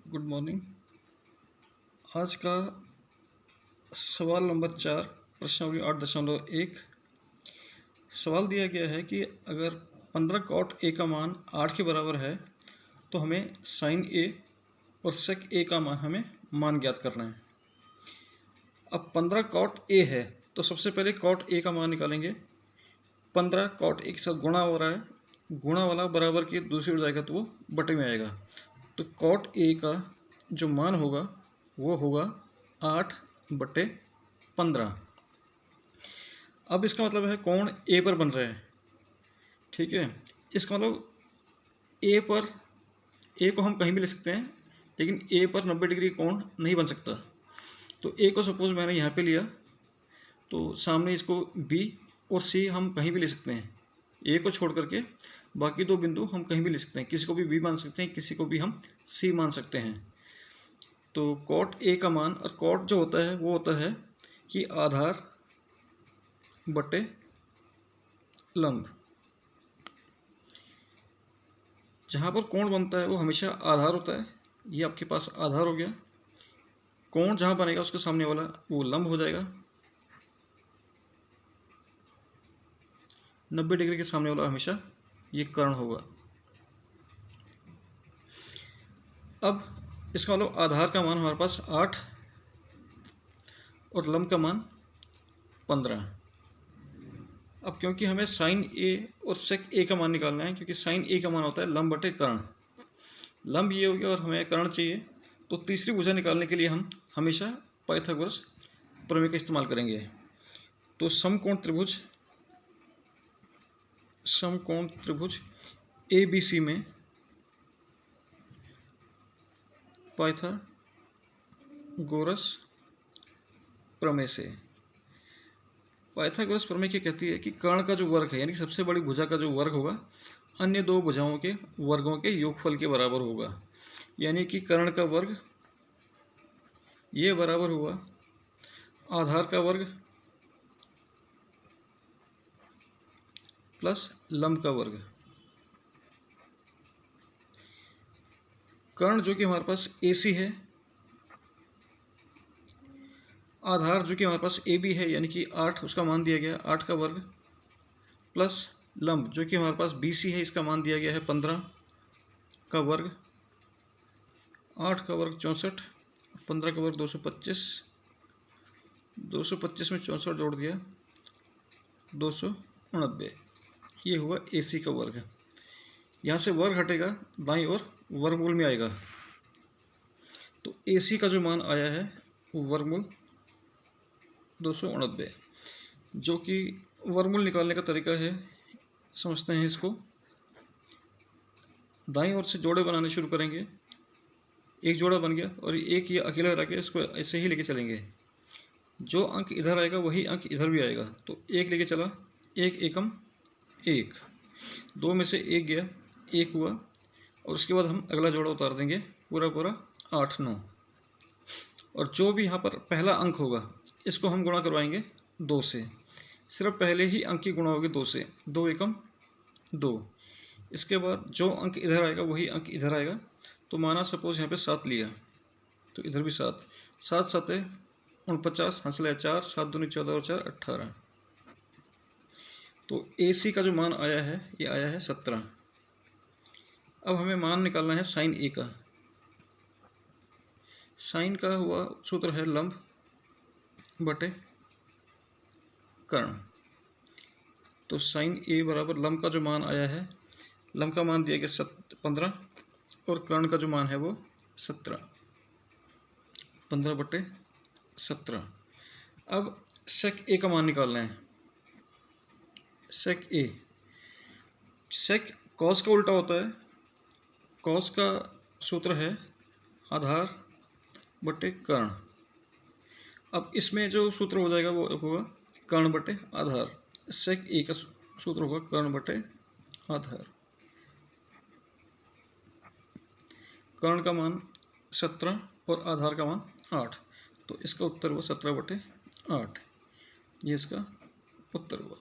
Good morning. आज का सवाल नंबर 4, प्रश्नावली 8.1। सवाल दिया गया है कि अगर 15 कॉट ए का मान 8 के बराबर है तो हमें साइन ए और सेक ए का हमें मान ज्ञात करना है। अब 15 कॉट ए है तो सबसे पहले कॉट ए का मान निकालेंगे। 15 कॉट ए के साथ गुणा हो रहा है, गुणा वाला बराबर की दूसरी ओर जाएगा तो वो बटे में आएगा। तो कॉट ए का जो मान होगा वो होगा 8/15। अब इसका मतलब है कोण ए पर बन रहा है, ठीक है। इसका मतलब ए को हम कहीं भी ले सकते हैं, लेकिन ए पर 90 डिग्री कोण नहीं बन सकता। तो ए को सपोज मैंने यहाँ पे लिया तो सामने इसको बी और सी हम कहीं भी ले सकते हैं। ए को छोड़ करके बाकी दो बिंदु हम कहीं भी ले सकते हैं, किसी को भी बी मान सकते हैं, किसी को भी हम सी मान सकते हैं। तो कॉट ए का मान, और कॉट जो होता है वो होता है कि आधार बटे लंब। जहाँ पर कोण बनता है वो हमेशा आधार होता है। ये आपके पास आधार हो गया। कोण जहाँ बनेगा उसके सामने वाला वो लंब हो जाएगा। 90 डिग्री के सामने वाला हमेशा ये कर्ण होगा। अब इसका मतलब आधार का मान हमारे पास 8 और लंब का मान 15। अब क्योंकि हमें साइन ए और सेक ए का मान निकालना है, क्योंकि साइन ए का मान होता है लंब बटे कर्ण। लंब ये हो गया और हमें कर्ण चाहिए, तो तीसरी भुजा निकालने के लिए हम हमेशा पाइथागोरस प्रमेय का इस्तेमाल करेंगे। तो समकोण त्रिभुज ए बी सी में पाइथागोरस प्रमेय से, पाइथागोरस प्रमेय क्या कहती है कि कर्ण का जो वर्ग है, यानी कि सबसे बड़ी भुजा का जो वर्ग होगा अन्य दो भुजाओं के वर्गों के योगफल के बराबर होगा। यानी कि कर्ण का वर्ग ये बराबर हुआ आधार का वर्ग प्लस लंब का वर्ग। कर्ण जो कि हमारे पास AC है, आधार जो कि हमारे पास AB है, यानी कि 8 उसका मान दिया गया 8 का वर्ग, प्लस लंब जो कि हमारे पास BC है, इसका मान दिया गया है 15 का वर्ग। 8 का वर्ग 64, 15 का वर्ग 225, 225 में 64 जोड़ दिया 289। ये हुआ AC का वर्ग। यहाँ से वर्ग हटेगा दाईं ओर वर्गमूल में आएगा। तो AC का जो मान आया है वो वर्गमूल 289, जो कि वर्गमूल निकालने का तरीका है, समझते हैं इसको। दाईं ओर से जोड़े बनाने शुरू करेंगे। एक जोड़ा बन गया और एक ये अकेला रख के इसको ऐसे ही लेके चलेंगे। जो अंक इधर आएगा वही अंक इधर भी आएगा। तो एक लेके चला, एक एकम एक, दो में से एक गया, एक हुआ, और उसके बाद हम अगला जोड़ा उतार देंगे पूरा 8 9। और जो भी यहाँ पर पहला अंक होगा इसको हम गुणा करवाएंगे 2 से। सिर्फ पहले ही अंक की गुणा होगी 2 से, 2 एकम 2। इसके बाद जो अंक इधर आएगा वही अंक इधर आएगा। तो माना सपोज यहाँ पे 7 लिया तो इधर भी 7, 7 7 49, हंसले 4, 7 दूनी 14 और 4 18। तो AC का जो मान आया है ये आया है 17। अब हमें मान निकालना है साइन ए का। साइन का हुआ सूत्र है लंब बटे कर्ण। तो साइन ए बराबर लंब का जो मान आया है, लंब का मान दिया गया 15 और कर्ण का जो मान है वो 17, 15/17। अब सेक ए का मान निकालना है। सेक ए, सेक कॉस का उल्टा होता है। कॉस का सूत्र है आधार बटे कर्ण। अब इसमें जो सूत्र हो जाएगा वो होगा कर्ण बटे आधार। सेक ए का सूत्र होगा कर्ण बटे आधार। कर्ण का मान 17 और आधार का मान 8, तो इसका उत्तर हुआ 17/8। ये इसका उत्तर हुआ।